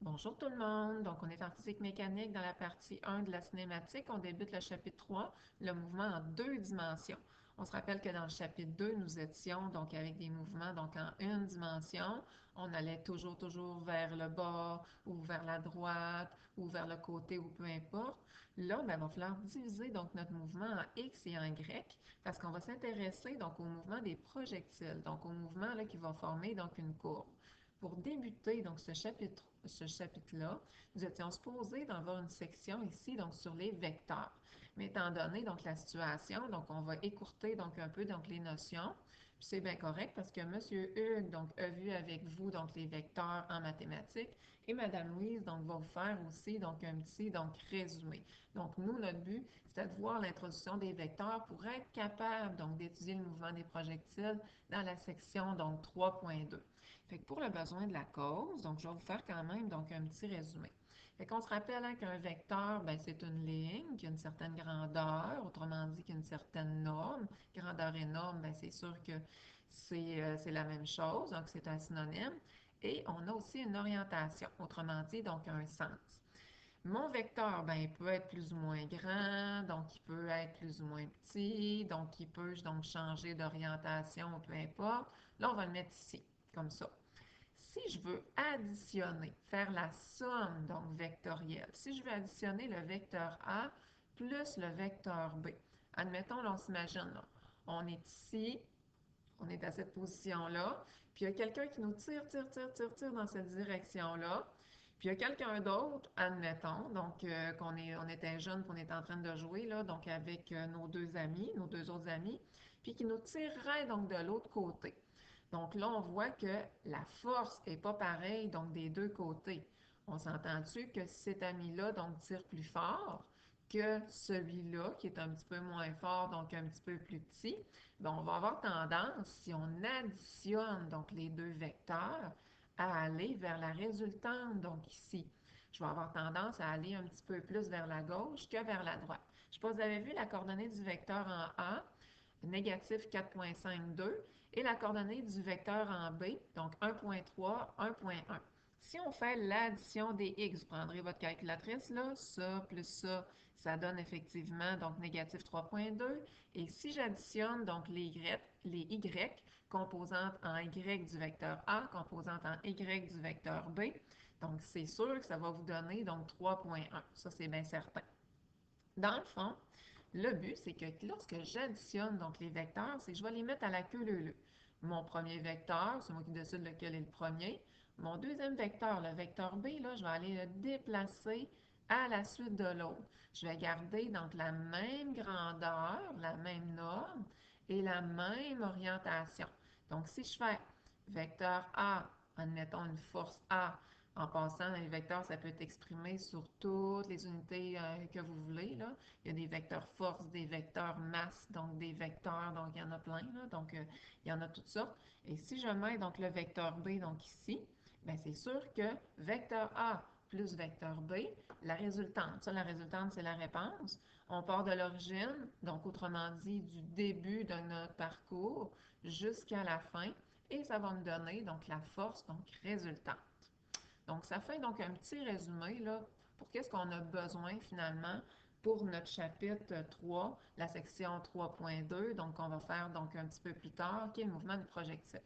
Bonjour tout le monde. Donc, on est en physique mécanique dans la partie 1 de la cinématique. On débute le chapitre 3, le mouvement en deux dimensions. On se rappelle que dans le chapitre 2, nous étions donc avec des mouvements donc en une dimension. On allait toujours vers le bas ou vers la droite ou vers le côté ou peu importe. Là, ben, il va falloir diviser donc notre mouvement en X et en Y parce qu'on va s'intéresser donc au mouvement des projectiles, donc au mouvement là, qui va former donc une courbe. Pour débuter donc ce chapitre-là, nous étions supposés d'avoir une section ici donc sur les vecteurs. Mais étant donné donc la situation, donc on va écourter donc un peu donc les notions. Puis c'est bien correct parce que M. Hugues donc a vu avec vous donc les vecteurs en mathématiques et Mme Louise donc va vous faire aussi donc un petit donc résumé. Donc nous notre but c'était de voir l'introduction des vecteurs pour être capable donc d'étudier le mouvement des projectiles dans la section donc 3.2. Fait que pour le besoin de la cause, donc je vais vous faire quand même donc un petit résumé. Fait qu'on se rappelle hein, qu'un vecteur, ben, c'est une ligne qui a une certaine grandeur, autrement dit qu'une certaine norme. Grandeur et norme, ben, c'est sûr que c'est la même chose, donc c'est un synonyme. Et on a aussi une orientation, autrement dit donc un sens. Mon vecteur, ben, il peut être plus ou moins grand, donc il peut être plus ou moins petit, donc il peut donc changer d'orientation, peu importe. Là, on va le mettre ici, comme ça. Si je veux additionner, faire la somme donc vectorielle, si je veux additionner le vecteur A plus le vecteur B, admettons, là, on s'imagine, là, on est ici, on est à cette position-là, puis il y a quelqu'un qui nous tire dans cette direction-là, puis il y a quelqu'un d'autre, admettons, donc on était jeune, qu'on est en train de jouer, là, donc avec nos deux amis, nos deux autres amis, puis qui nous tirerait donc de l'autre côté. Donc là, on voit que la force n'est pas pareille, donc des deux côtés. On s'entend-tu que si cet ami-là donc tire plus fort que celui-là, qui est un petit peu moins fort, donc un petit peu plus petit, bien, on va avoir tendance, si on additionne donc les deux vecteurs, à aller vers la résultante, donc ici. Je vais avoir tendance à aller un petit peu plus vers la gauche que vers la droite. Je ne sais pas si vous avez vu la coordonnée du vecteur en A, négatif 4,52, et la coordonnée du vecteur en B, donc 1,3, 1,1. Si on fait l'addition des x, vous prendrez votre calculatrice, là, ça plus ça donne effectivement donc négatif 3,2. Et si j'additionne donc les y, composantes en y du vecteur A, composantes en y du vecteur B, donc c'est sûr que ça va vous donner donc 3,1. Ça, c'est bien certain. Dans le fond, le but, c'est que lorsque j'additionne donc les vecteurs, c'est que je vais les mettre à la queue leu-leu. Mon premier vecteur, c'est moi qui décide lequel est le premier. Mon deuxième vecteur, le vecteur B, là, je vais aller le déplacer à la suite de l'autre. Je vais garder donc la même grandeur, la même norme et la même orientation. Donc, si je fais vecteur A, admettons une force A, en passant, les vecteurs, ça peut être exprimé sur toutes les unités que vous voulez, là. Il y a des vecteurs force, des vecteurs masse, donc des vecteurs, donc il y en a plein, là. Donc, il y en a toutes sortes. Et si je mets donc le vecteur B, donc ici, bien, c'est sûr que vecteur A plus vecteur B, la résultante, ça, la résultante, c'est la réponse. On part de l'origine, donc autrement dit, du début de notre parcours jusqu'à la fin, et ça va me donner donc la force, donc résultante. Donc, ça fait donc un petit résumé là, pour qu'est-ce qu'on a besoin finalement pour notre chapitre 3, la section 3.2, donc on va faire donc un petit peu plus tard, qui est le mouvement du projectile.